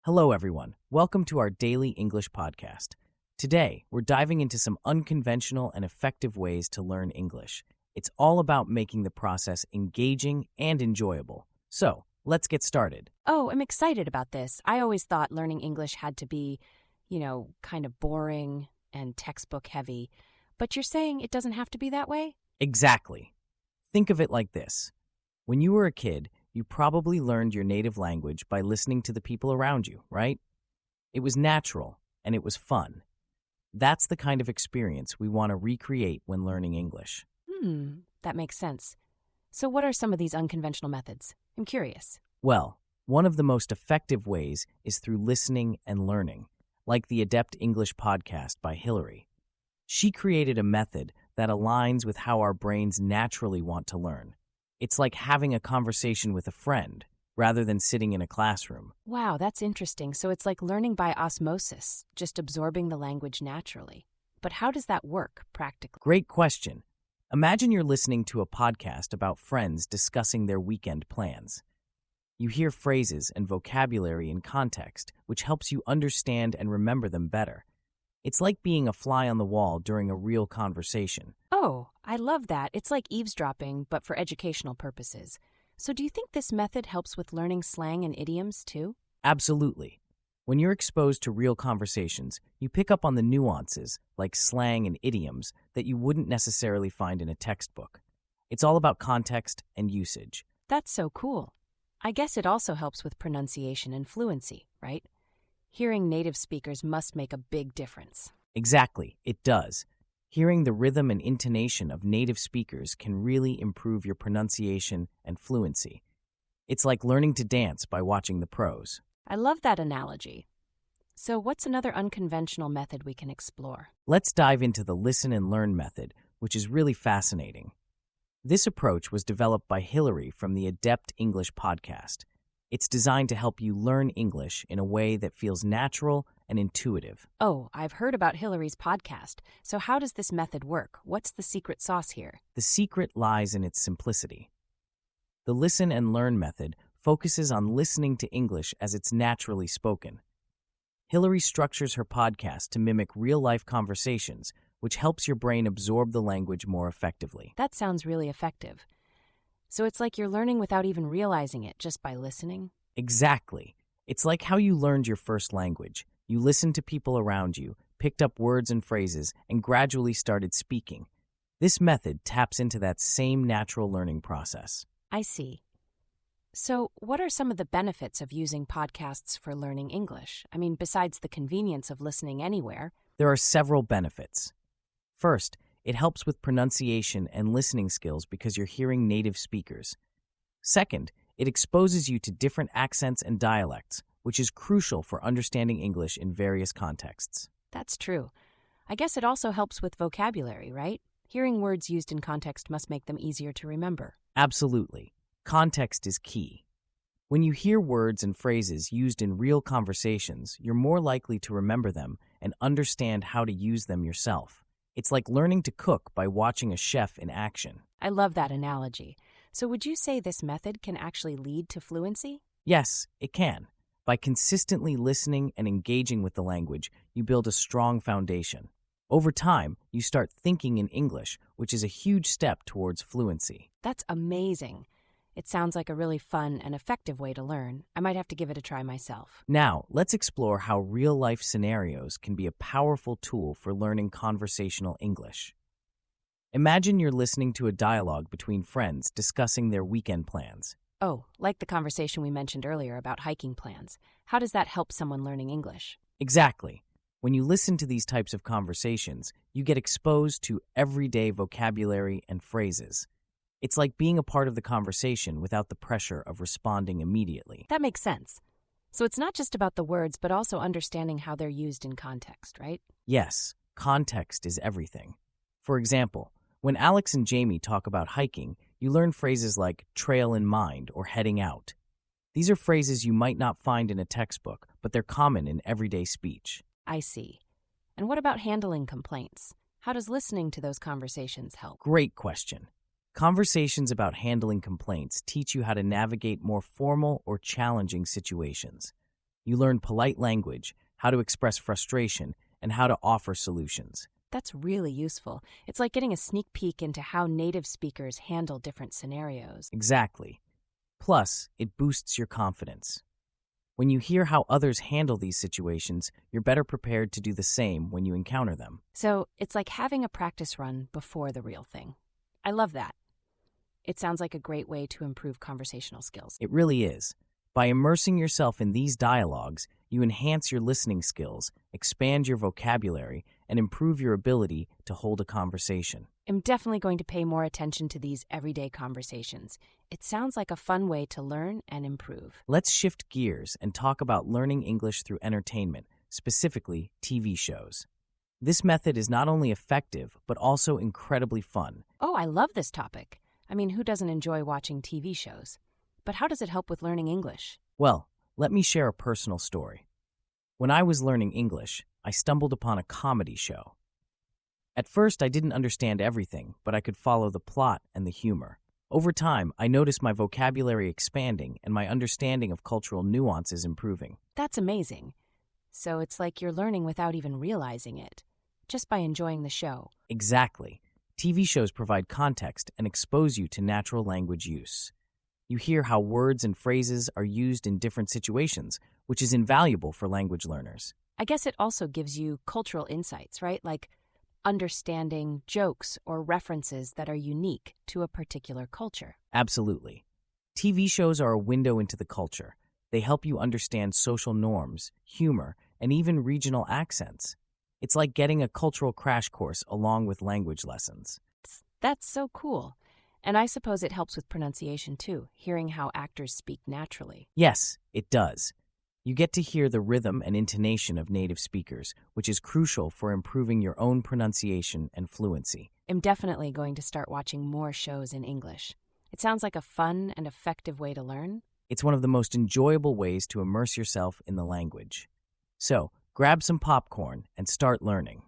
Hello, everyone. Welcome to our daily English podcast. Today, we're diving into some unconventional and effective ways to learn English. It's all about making the process engaging and enjoyable. So, let's get started. Oh, I'm excited about this. I always thought learning English had to be, kind of boring and textbook heavy. But you're saying it doesn't have to be that way? Exactly. Think of it like this. When you were a kid, you probably learned your native language by listening to the people around you, right? It was natural, and it was fun. That's the kind of experience we want to recreate when learning English. That makes sense. So what are some of these unconventional methods? I'm curious. Well, one of the most effective ways is through listening and learning, like the Adept English podcast by Hillary. She created a method that aligns with how our brains naturally want to learn. It's like having a conversation with a friend, rather than sitting in a classroom. Wow, that's interesting. So it's like learning by osmosis, just absorbing the language naturally. But how does that work practically? Great question. Imagine you're listening to a podcast about friends discussing their weekend plans. You hear phrases and vocabulary in context, which helps you understand and remember them better. It's like being a fly on the wall during a real conversation. Oh, I love that. It's like eavesdropping, but for educational purposes. So do you think this method helps with learning slang and idioms too? Absolutely. When you're exposed to real conversations, you pick up on the nuances, like slang and idioms, that you wouldn't necessarily find in a textbook. It's all about context and usage. That's so cool. I guess it also helps with pronunciation and fluency, right? Hearing native speakers must make a big difference. Exactly, it does. Hearing the rhythm and intonation of native speakers can really improve your pronunciation and fluency. It's like learning to dance by watching the pros. I love that analogy. So what's another unconventional method we can explore? Let's dive into the listen and learn method, which is really fascinating. This approach was developed by Hillary from the Adept English podcast. It's designed to help you learn English in a way that feels natural and intuitive. Oh, I've heard about Hillary's podcast. So how does this method work? What's the secret sauce here? The secret lies in its simplicity. The listen and learn method focuses on listening to English as it's naturally spoken. Hillary structures her podcast to mimic real-life conversations, which helps your brain absorb the language more effectively. That sounds really effective. So it's like you're learning without even realizing it, just by listening? Exactly. It's like how you learned your first language. You listened to people around you, picked up words and phrases, and gradually started speaking. This method taps into that same natural learning process. I see. So what are some of the benefits of using podcasts for learning English? I mean, besides the convenience of listening anywhere. There are several benefits. First, it helps with pronunciation and listening skills because you're hearing native speakers. Second, it exposes you to different accents and dialects, which is crucial for understanding English in various contexts. That's true. I guess it also helps with vocabulary, right? Hearing words used in context must make them easier to remember. Absolutely. Context is key. When you hear words and phrases used in real conversations, you're more likely to remember them and understand how to use them yourself. It's like learning to cook by watching a chef in action. I love that analogy. So would you say this method can actually lead to fluency? Yes, it can. By consistently listening and engaging with the language, you build a strong foundation. Over time, you start thinking in English, which is a huge step towards fluency. That's amazing. It sounds like a really fun and effective way to learn. I might have to give it a try myself. Now, let's explore how real-life scenarios can be a powerful tool for learning conversational English. Imagine you're listening to a dialogue between friends discussing their weekend plans. Oh, like the conversation we mentioned earlier about hiking plans. How does that help someone learning English? Exactly. When you listen to these types of conversations, you get exposed to everyday vocabulary and phrases. It's like being a part of the conversation without the pressure of responding immediately. That makes sense. So it's not just about the words, but also understanding how they're used in context, right? Yes, context is everything. For example, when Alex and Jamie talk about hiking, you learn phrases like trail in mind or heading out. These are phrases you might not find in a textbook, but they're common in everyday speech. I see. And what about handling complaints? How does listening to those conversations help? Great question. Conversations about handling complaints teach you how to navigate more formal or challenging situations. You learn polite language, how to express frustration, and how to offer solutions. That's really useful. It's like getting a sneak peek into how native speakers handle different scenarios. Exactly. Plus, it boosts your confidence. When you hear how others handle these situations, you're better prepared to do the same when you encounter them. So it's like having a practice run before the real thing. I love that. It sounds like a great way to improve conversational skills. It really is. By immersing yourself in these dialogues, you enhance your listening skills, expand your vocabulary, and improve your ability to hold a conversation. I'm definitely going to pay more attention to these everyday conversations. It sounds like a fun way to learn and improve. Let's shift gears and talk about learning English through entertainment, specifically TV shows. This method is not only effective, but also incredibly fun. Oh, I love this topic. I mean, who doesn't enjoy watching TV shows? But how does it help with learning English? Well, let me share a personal story. When I was learning English, I stumbled upon a comedy show. At first, I didn't understand everything, but I could follow the plot and the humor. Over time, I noticed my vocabulary expanding and my understanding of cultural nuances improving. That's amazing. So it's like you're learning without even realizing it, just by enjoying the show. Exactly. TV shows provide context and expose you to natural language use. You hear how words and phrases are used in different situations, which is invaluable for language learners. I guess it also gives you cultural insights, right? Like understanding jokes or references that are unique to a particular culture. Absolutely. TV shows are a window into the culture. They help you understand social norms, humor, and even regional accents. It's like getting a cultural crash course along with language lessons. That's so cool. And I suppose it helps with pronunciation too, hearing how actors speak naturally. Yes, it does. You get to hear the rhythm and intonation of native speakers, which is crucial for improving your own pronunciation and fluency. I'm definitely going to start watching more shows in English. It sounds like a fun and effective way to learn. It's one of the most enjoyable ways to immerse yourself in the language. So, grab some popcorn and start learning.